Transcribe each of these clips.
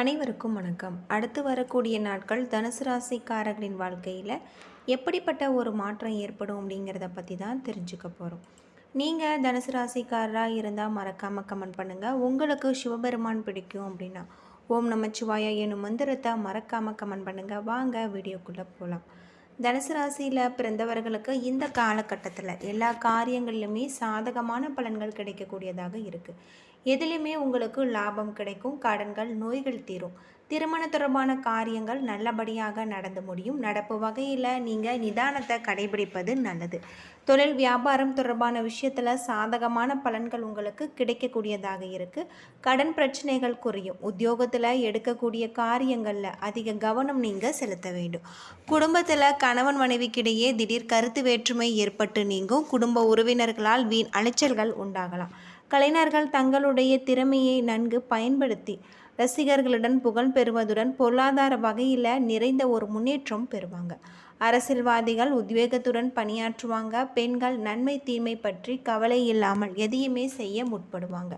அனைவருக்கும் வணக்கம். அடுத்து வரக்கூடிய நாட்கள் தனுசு ராசிக்காரர்களின் வாழ்க்கையில் எப்படிப்பட்ட ஒரு மாற்றம் ஏற்படும் அப்படிங்கிறத பற்றி தான் தெரிஞ்சுக்க போகிறோம். நீங்கள் தனுசு ராசிக்காரராக இருந்தால் மறக்காமல் கமெண்ட் பண்ணுங்கள். உங்களுக்கு சிவபெருமான் பிடிக்கும் அப்படின்னா ஓம் நமச்சிவாயா எனும் மந்திரத்தை மறக்காமல் கமெண்ட் பண்ணுங்கள். வாங்க வீடியோக்குள்ளே போகலாம். தனுசு ராசியில் பிறந்தவர்களுக்கு இந்த காலகட்டத்தில் எல்லா காரியங்களிலுமே சாதகமான பலன்கள் கிடைக்கக்கூடியதாக இருக்குது. எதிலுமே உங்களுக்கு லாபம் கிடைக்கும், கடன்கள் நோய்கள் தீரும், திருமண தொடர்பான காரியங்கள் நல்லபடியாக நடந்து முடியும். நடப்பு வகையில் நீங்கள் நிதானத்தை கடைபிடிப்பது நல்லது. தொழில் வியாபாரம் தொடர்பான விஷயத்தில் சாதகமான பலன்கள் உங்களுக்கு கிடைக்கக்கூடியதாக இருக்குது. கடன் பிரச்சனைகள் குறையும். உத்தியோகத்தில் எடுக்கக்கூடிய காரியங்களில் அதிக கவனம் நீங்கள் செலுத்த வேண்டும். குடும்பத்தில் கணவன் மனைவிக்கிடையே திடீர் கருத்து வேற்றுமை ஏற்பட்டு நீங்கும். குடும்ப உறவினர்களால் வீண் அலைச்சல்கள் உண்டாகலாம். கலைஞர்கள் தங்களுடைய திறமையை நன்கு பயன்படுத்தி ரசிகர்களுடன் புகழ் பெறுவதுடன் பொருளாதார வகையில் நிறைந்த ஒரு முன்னேற்றம் பெறுவாங்க. அரசியல்வாதிகள் உத்வேகத்துடன் பணியாற்றுவாங்க. பெண்கள் நன்மை தீமை பற்றி கவலை இல்லாமல் எதையுமே செய்ய முற்படுவாங்க.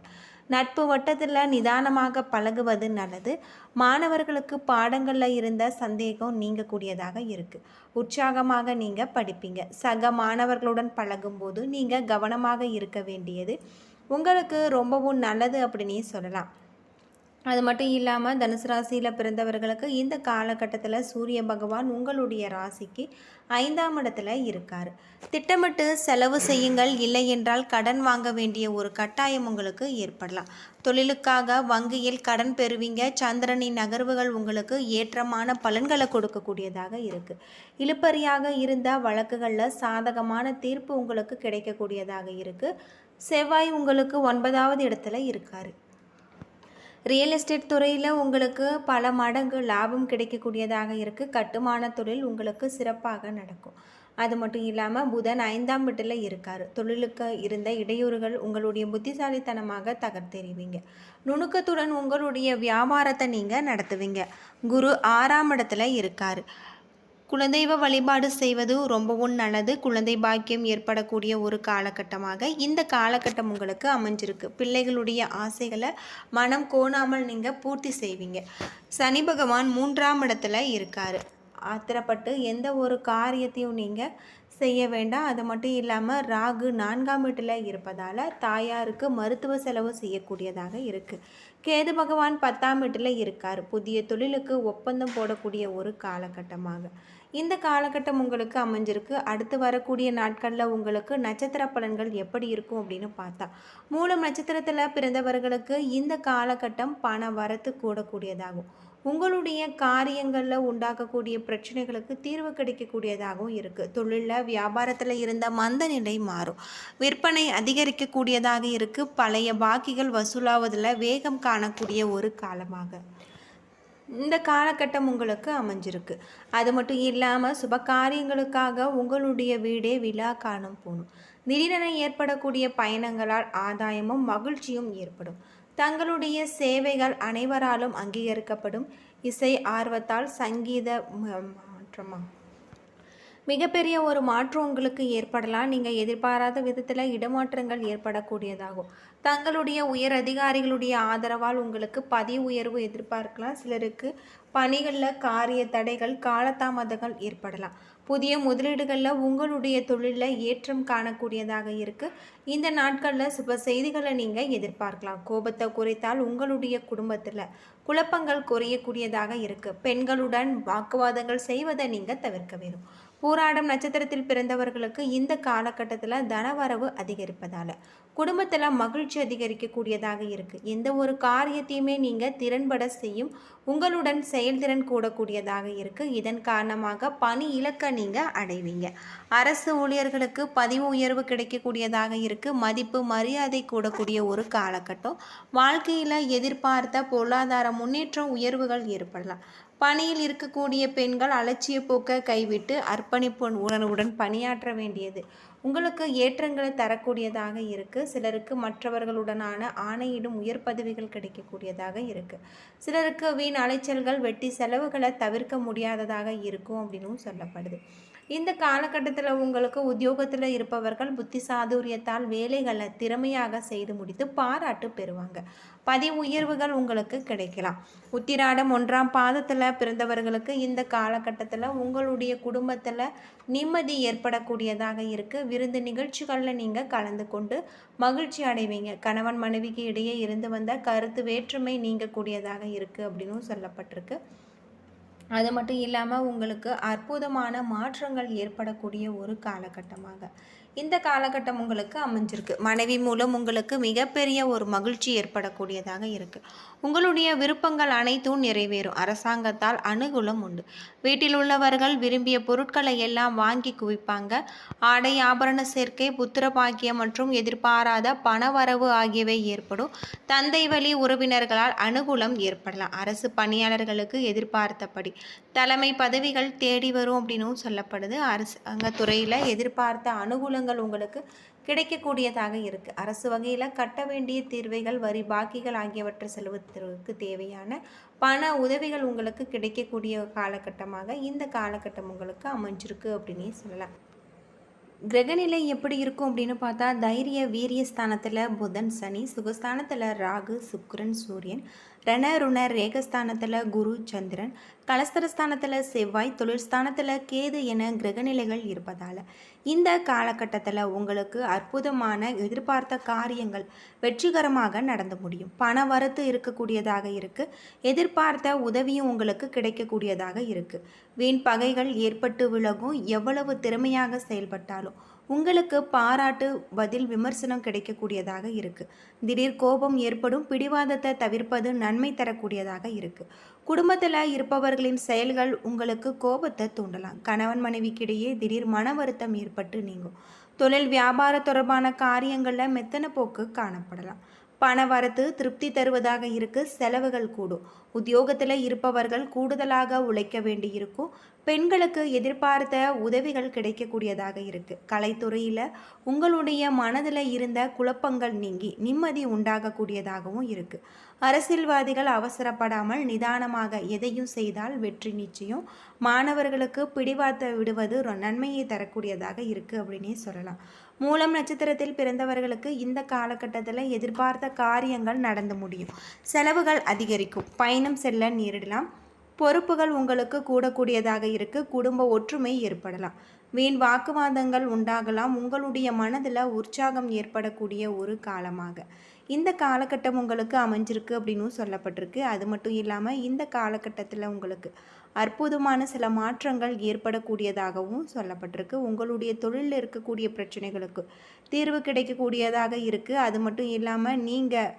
நட்பு வட்டத்தில் நிதானமாக பழகுவது நல்லது. மாணவர்களுக்கு பாடங்களில் இருந்த சந்தேகம் நீங்கக்கூடியதாக இருக்குது. உற்சாகமாக நீங்கள் படிப்பீங்க. சக மாணவர்களுடன் பழகும்போது நீங்கள் கவனமாக இருக்க வேண்டியது உங்களுக்கு ரொம்பவும் நல்லது அப்படின்னே சொல்லலாம். அது மட்டும் இல்லாமல் தனுசு ராசியில் பிறந்தவர்களுக்கு இந்த காலகட்டத்தில் சூரிய பகவான் உங்களுடைய ராசிக்கு 5ஆம் இடத்துல இருக்கார். திட்டமிட்டு செலவு செய்யுங்கள். இல்லை என்றால் கடன் வாங்க வேண்டிய ஒரு கட்டாயம் உங்களுக்கு ஏற்படலாம். தொழிலுக்காக வங்கியில் கடன் பெறுவீங்க. சந்திரனின் நகர்வுகள் உங்களுக்கு ஏற்றமான பலன்களை கொடுக்கக்கூடியதாக இருக்குது. இழுபறியாக இருந்த வழக்குகளில் சாதகமான தீர்ப்பு உங்களுக்கு கிடைக்கக்கூடியதாக இருக்குது. செவ்வாய் உங்களுக்கு 9ஆவது இடத்துல இருக்கார். ரியல் எஸ்டேட் துறையில் உங்களுக்கு பல மடங்கு லாபம் கிடைக்கக்கூடியதாக இருக்குது. கட்டுமான தொழில் உங்களுக்கு சிறப்பாக நடக்கும். அது மட்டும் இல்லாமல் புதன் 5ஆம் வீட்டில் இருக்கார். தொழிலுக்கு இருந்த இடையூறுகள் உங்களுடைய புத்திசாலித்தனமாக தகர்த்தெறிவீங்க. நுணுக்கத்துடன் உங்களுடைய வியாபாரத்தை நீங்கள் நடத்துவீங்க. குரு 6ஆம் இடத்துல இருக்கார். குலதெய்வ வழிபாடு செய்வது ரொம்பவும் நல்லது. குழந்தை பாக்கியம் ஏற்படக்கூடிய ஒரு காலகட்டமாக இந்த காலகட்டம் உங்களுக்கு அமைஞ்சிருக்கு. பிள்ளைகளுடைய ஆசைகளை மனம் கோணாமல் நீங்கள் பூர்த்தி செய்வீங்க. சனி பகவான் 3ஆம் இடத்துல இருக்கார். ஆத்திரப்பட்டு எந்த ஒரு காரியத்தையும் நீங்கள் செய்ய வேண்டாம். அது மட்டும் இல்லாமல் ராகு 4ஆம் வீட்டில் இருப்பதால் தாயாருக்கு மருத்துவ செலவு செய்யக்கூடியதாக இருக்குது. கேது பகவான் 10ஆம் வீட்டில் இருக்கார். புதிய தொழிலுக்கு ஒப்பந்தம் போடக்கூடிய ஒரு காலகட்டமாக இந்த காலகட்டம் உங்களுக்கு அமைஞ்சிருக்கு. அடுத்து வரக்கூடிய நாட்களில் உங்களுக்கு நட்சத்திர பலன்கள் எப்படி இருக்கும் அப்படின்னு பார்த்தா, மூலம் நட்சத்திரத்தில் பிறந்தவர்களுக்கு இந்த காலகட்டம் பண வரத்து கூடக்கூடியதாகும். உங்களுடைய காரியங்களில் உண்டாக்கக்கூடிய பிரச்சனைகளுக்கு தீர்வு கிடைக்கக்கூடியதாகவும் இருக்குது. தொழிலில் வியாபாரத்தில் இருந்த மந்த நிலை மாறும். விற்பனை அதிகரிக்கக்கூடியதாக இருக்குது. பழைய பாக்கிகள் வசூலாவதில் வேகம் காணக்கூடிய ஒரு காலமாக இந்த காலகட்டம் உங்களுக்கு அமைஞ்சிருக்கு. அது மட்டும் இல்லாமல் சுப காரியங்களுக்காக உங்களுடைய வீடே விழா காணும் போகணும். திடீரென ஏற்படக்கூடிய பயணங்களால் ஆதாயமும் மகிழ்ச்சியும் ஏற்படும். தங்களுடைய சேவைகள் அனைவராலும் அங்கீகரிக்கப்படும். இசை ஆர்வத்தால் சங்கீத மாற்றமா மிகப்பெரிய ஒரு மாற்றம் உங்களுக்கு ஏற்படலாம். நீங்கள் எதிர்பாராத விதத்தில் இடமாற்றங்கள் ஏற்படக்கூடியதாகும். தங்களுடைய உயர் அதிகாரிகளுடைய ஆதரவால் உங்களுக்கு பதவி உயர்வு எதிர்பார்க்கலாம். சிலருக்கு பணிகளில் காரிய தடைகள் காலதாமதங்கள் ஏற்படலாம். புதிய முதலீடுகளில் உங்களுடைய தொழிலில் ஏற்றம் காணக்கூடியதாக இருக்குது. இந்த நாட்களில் சுப செய்திகளை நீங்கள் எதிர்பார்க்கலாம். கோபத்தை குறைத்தால் உங்களுடைய குடும்பத்தில் குழப்பங்கள் குறையக்கூடியதாக இருக்குது. பெண்களுடன் வாக்குவாதங்கள் செய்வதை நீங்கள் தவிர்க்க வேண்டும். பூராடம் நட்சத்திரத்தில் பிறந்தவர்களுக்கு இந்த காலகட்டத்தில் தனவரவு அதிகரிப்பதால் குடும்பத்தில் மகிழ்ச்சி அதிகரிக்கக்கூடியதாக இருக்குது. எந்த ஒரு காரியத்தையுமே நீங்கள் திறன்பட செய்யும். உங்களுடன் செயல்திறன் கூடக்கூடியதாக இருக்குது. இதன் காரணமாக பணி இலக்கை நீங்கள் அடைவீங்க. அரசு ஊழியர்களுக்கு பதவி உயர்வு கிடைக்கக்கூடியதாக இருக்குது. மதிப்பு மரியாதை கூடக்கூடிய ஒரு காலகட்டம். வாழ்க்கையில் எதிர்பார்த்த பொருளாதார முன்னேற்றம் உயர்வுகள் ஏற்படலாம். பணியில் இருக்கக்கூடிய பெண்கள் அலட்சிய போக்க கைவிட்டு அர்ப்பணிப்பு உணர்வுடன் பணியாற்ற வேண்டியது உங்களுக்கு ஏற்றங்களை தரக்கூடியதாக இருக்குது. சிலருக்கு மற்றவர்களுடனான ஆணையிடும் உயர் பதவிகள் கிடைக்கக்கூடியதாக இருக்குது. சிலருக்கு வீண் அலைச்சல்கள் வெட்டி செலவுகளை தவிர்க்க முடியாததாக இருக்கும் அப்படின்னும் சொல்லப்படுது. இந்த காலகட்டத்தில் உங்களுக்கு உத்தியோகத்தில் இருப்பவர்கள் புத்தி சாதுரியத்தால் வேலைகளை திறமையாக செய்து முடித்து பாராட்டு பெறுவாங்க. பதவி உயர்வுகள் உங்களுக்கு கிடைக்கலாம். உத்திராடம் 1ஆம் பாதத்தில் பிறந்தவர்களுக்கு இந்த காலகட்டத்தில் உங்களுடைய குடும்பத்தில் நிம்மதி ஏற்படக்கூடியதாக இருக்குது. விருந்து நிகழ்ச்சிகளில் நீங்கள் கலந்து கொண்டு மகிழ்ச்சி அடைவீங்க. கணவன் மனைவிக்கு இடையே இருந்து வந்த கருத்து வேற்றுமை நீங்கக்கூடியதாக இருக்குது அப்படின்னு சொல்லப்பட்டிருக்கு. அது மட்டும் இல்லாமல் உங்களுக்கு அற்புதமான மாற்றங்கள் ஏற்படக்கூடிய ஒரு காலகட்டமாக இந்த காலகட்டம் உங்களுக்கு அமைஞ்சிருக்கு. மனைவி மூலம் உங்களுக்கு மிகப்பெரிய ஒரு மகிழ்ச்சி ஏற்படக்கூடியதாக இருக்குது. உங்களுடைய விருப்பங்கள் அனைத்தும் நிறைவேறும். அரசாங்கத்தால் அனுகூலம் உண்டு. வீட்டில் உள்ளவர்கள் விரும்பிய பொருட்களை எல்லாம் வாங்கி குவிப்பாங்க. ஆடை ஆபரண சேர்க்கை, புத்திர பாக்கியம் மற்றும் எதிர்பாராத பணவரவு ஆகியவை ஏற்படும். தந்தை வழி உறவினர்களால் அனுகூலம் ஏற்படலாம். அரசு பணியாளர்களுக்கு எதிர்பார்த்தபடி தலைமை பதவிகள் தேடி வரும் அப்படின்னும் சொல்லப்படுது. அரசாங்கத்துறையில் எதிர்பார்த்த அனுகூலங்கள் உங்களுக்கு கிடைக்கக்கூடியதாக இருக்குது. அரசு வகையில் கட்ட வேண்டிய தீர்வைகள், வரி பாக்கிகள் ஆகியவற்றை செலுத்துவதற்கு தேவையான பண உதவிகள் உங்களுக்கு கிடைக்கக்கூடிய காலகட்டமாக இந்த காலகட்டம் உங்களுக்கு அமைஞ்சிருக்கு அப்படின்னே சொல்லலாம். கிரகநிலை எப்படி இருக்கும் அப்படின்னு பார்த்தா, தைரிய வீரிய ஸ்தானத்தில் புதன் சனி, சுகஸ்தானத்தில் ராகு சுக்கிரன் சூரியன், ரணருண ரேகஸ்தானத்தில் குரு சந்திரன், கலஸ்தரஸ்தானத்தில் செவ்வாய், தொழில் ஸ்தானத்தில் கேது என கிரகநிலைகள் இருப்பதால் இந்த காலகட்டத்தில் உங்களுக்கு அற்புதமான எதிர்பார்த்த காரியங்கள் வெற்றிகரமாக நடந்து முடியும். பண வரத்து இருக்கக்கூடியதாக இருக்குது. எதிர்பார்த்த உதவியும் உங்களுக்கு கிடைக்கக்கூடியதாக இருக்குது. வீண் பகைகள் ஏற்பட்டு விலகும். எவ்வளவு திறமையாக செயல்பட்டாலும் உங்களுக்கு பாராட்டு, பதில், விமர்சனம் கிடைக்கக்கூடியதாக இருக்குது. திடீர் கோபம் ஏற்படும். பிடிவாதத்தை தவிர்ப்பது நன்மை தரக்கூடியதாக இருக்குது. குடும்பத்தில் இருப்பவர்களின் செயல்கள் உங்களுக்கு கோபத்தை தூண்டலாம். கணவன் மனைவிக்கிடையே திடீர் மன வருத்தம் ஏற்பட்டு நீங்கும். தொழில் வியாபார தொடர்பான காரியங்களில் மெத்தன போக்கு காணப்படலாம். பண வரத்து திருப்தி தருவதாக இருக்குது. செலவுகள் கூடும். உத்தியோகத்தில் இருப்பவர்கள் கூடுதலாக உழைக்க வேண்டி இருக்கும். பெண்களுக்கு எதிர்பார்த்த உதவிகள் கிடைக்கக்கூடியதாக இருக்குது. கலைத்துறையில் உங்களுடைய மனதில் இருந்த குழப்பங்கள் நீங்கி நிம்மதி உண்டாகக்கூடியதாகவும் இருக்குது. அரசியல்வாதிகள் அவசரப்படாமல் நிதானமாக எதையும் செய்தால் வெற்றி நிச்சயம். மாணவர்களுக்கு பிடிவாத விடுவது நன்மையை தரக்கூடியதாக இருக்குது அப்படின்னே சொல்லலாம். மூலம் நட்சத்திரத்தில் பிறந்தவர்களுக்கு இந்த காலகட்டத்தில் எதிர்பார்த்த காரியங்கள் நடந்து முடியும். செலவுகள் அதிகரிக்கும். பயணம் செல்ல நேரிடலாம். பொறுப்புகள் உங்களுக்கு கூடக்கூடியதாக இருக்குது. குடும்ப ஒற்றுமை ஏற்படலாம். வீண் வாக்குவாதங்கள் உண்டாகலாம். உங்களுடைய மனதில் உற்சாகம் ஏற்படக்கூடிய ஒரு காலமாக இந்த காலகட்டம் உங்களுக்கு அமைஞ்சிருக்கு அப்படின்னு சொல்லப்பட்டிருக்கு. அது மட்டும் இல்லாமல் இந்த காலகட்டத்தில் உங்களுக்கு அற்புதமான சில மாற்றங்கள் ஏற்படக்கூடியதாகவும் சொல்லப்பட்டிருக்கு. உங்களுடைய தொழிலில் இருக்கக்கூடிய பிரச்சனைகளுக்கு தீர்வு கிடைக்கக்கூடியதாக இருக்குது. அது மட்டும் இல்லாமல் நீங்கள்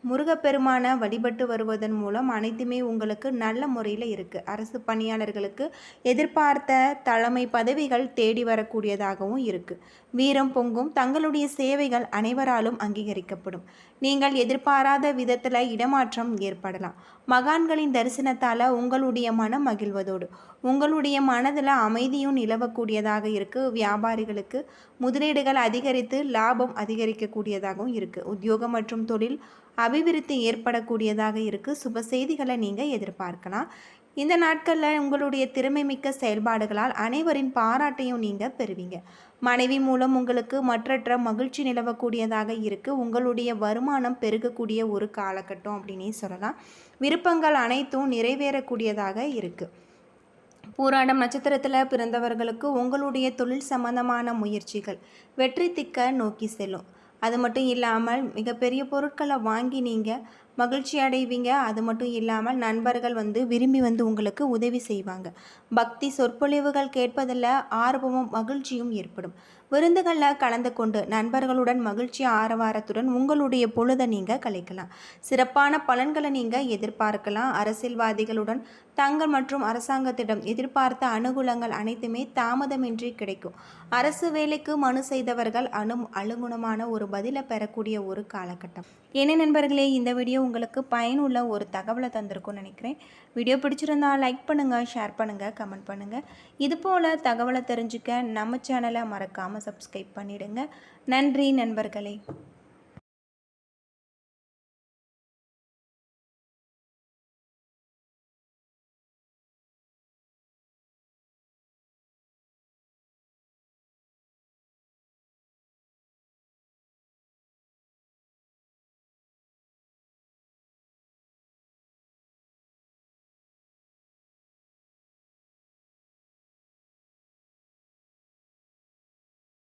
முருகப்பெருமான வழிபட்டு வருவதன் மூலம் அனைத்துமே உங்களுக்கு நல்ல முறையில் இருக்குது. அரசு பணியாளர்களுக்கு எதிர்பார்த்த தலைமை பதவிகள் தேடி வரக்கூடியதாகவும் இருக்குது. வீரம் பொங்கும். தங்களுடைய சேவைகள் அனைவராலும் அங்கீகரிக்கப்படும். நீங்கள் எதிர்பாராத விதத்தில் இடமாற்றம் ஏற்படலாம். மகான்களின் தரிசனத்தால் உங்களுடைய மனம் மகிழ்வதோடு உங்களுடைய மனதில் அமைதியும் நிலவக்கூடியதாக இருக்குது. வியாபாரிகளுக்கு முதலீடுகள் அதிகரித்து லாபம் அதிகரிக்கக்கூடியதாகவும் இருக்குது. உத்தியோகம் மற்றும் தொழில் அபிவிருத்தி ஏற்படக்கூடியதாக இருக்குது. சுப செய்திகளை நீங்கள் எதிர்பார்க்கலாம். இந்த நாட்களில் உங்களுடைய திறமை மிக்க செயல்பாடுகளால் அனைவரின் பாராட்டையும் நீங்கள் பெறுவீங்க. மனைவி மூலம் உங்களுக்கு மற்றற்ற மகிழ்ச்சி நிலவக்கூடியதாக இருக்குது. உங்களுடைய வருமானம் பெருகக்கூடிய ஒரு காலகட்டம் அப்படின்னே சொல்லலாம். விருப்பங்கள் அனைத்தும் நிறைவேறக்கூடியதாக இருக்குது. பூராடம் நட்சத்திரத்தில் பிறந்தவர்களுக்கு உங்களுடைய தொழில் சம்பந்தமான முயற்சிகள் வெற்றி திக்க நோக்கி செல்லும். அது மட்டும் இல்லாமல் மிகப்பெரிய பொருட்களை வாங்கி நீங்கள் மகிழ்ச்சி அடைவீங்க. அது மட்டும் இல்லாமல் நண்பர்கள் விரும்பி உங்களுக்கு உதவி செய்வாங்க. பக்தி சொற்பொழிவுகள் கேட்பதில் ஆர்வமும் மகிழ்ச்சியும் ஏற்படும். விருந்துகளில் கலந்து கொண்டு நண்பர்களுடன் மகிழ்ச்சி ஆரவாரத்துடன் உங்களுடைய பொழுதை நீங்கள் கழிக்கலாம். சிறப்பான பலன்களை நீங்கள் எதிர்பார்க்கலாம். அரசியல்வாதிகளுடன் தங்கள் மற்றும் அரசாங்கத்திடம் எதிர்பார்த்த அனுகூலங்கள் அனைத்துமே தாமதமின்றி கிடைக்கும். அரசு வேலைக்கு மனு செய்தவர்கள் அனுகுணமான ஒரு பதிலை பெறக்கூடிய ஒரு காலகட்டம். என்ன நண்பர்களே, இந்த வீடியோ உங்களுக்கு பயனுள்ள ஒரு தகவலை தந்திருக்கும்னு நினைக்கிறேன். வீடியோ பிடிச்சிருந்தா லைக் பண்ணுங்கள், ஷேர் பண்ணுங்கள், கமெண்ட் பண்ணுங்கள். இதுபோல் தகவலை தெரிஞ்சுக்க நம்ம சேனலை மறக்காமல் சப்ஸ்கிரைப் பண்ணிவிடுங்க. நன்றி நண்பர்களே.